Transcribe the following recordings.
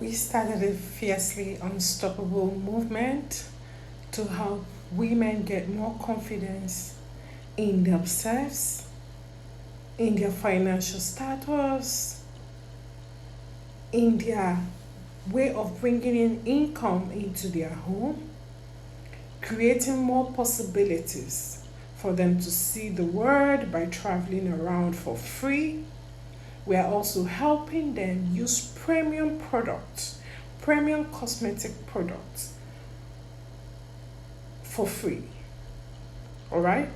We started a fiercely unstoppable movement to help women get more confidence in themselves, in their financial status, in their way of bringing in income into their home, creating more possibilities for them to see the world by traveling around for free. We are also helping them use premium products, premium cosmetic products for free. All right?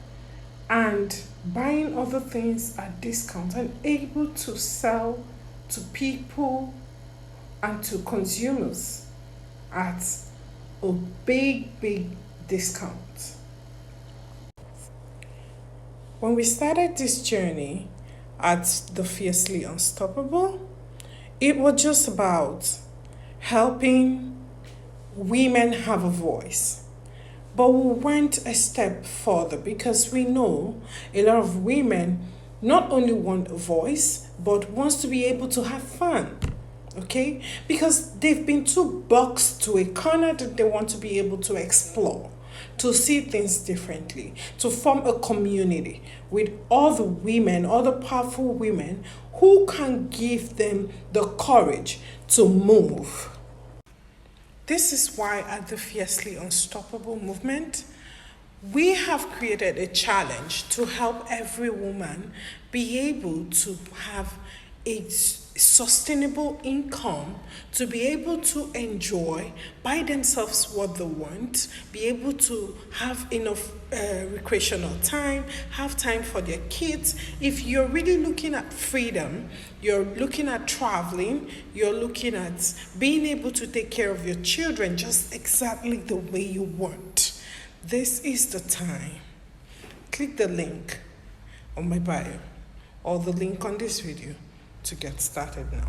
And buying other things at discount and able to sell to people and to consumers at a big discount. When we started this journey at the Fiercely Unstoppable, it was just about helping women have a voice. But we went a step further because we know a lot of women not only want a voice, but wants to be able to have fun. Okay? Because they've been too boxed to a corner that they want to be able to explore, to see things differently, to form a community with other women, other powerful women who can give them the courage to move. This is why at the Fiercely Unstoppable movement, we have created a challenge to help every woman be able to have a sustainable income, to be able to enjoy, buy themselves what they want, be able to have enough recreational time, have time for their kids. If you're really looking at freedom, you're looking at traveling, you're looking at being able to take care of your children just exactly the way you want, this is the time. Click the link on my bio or the link on this video to get started now.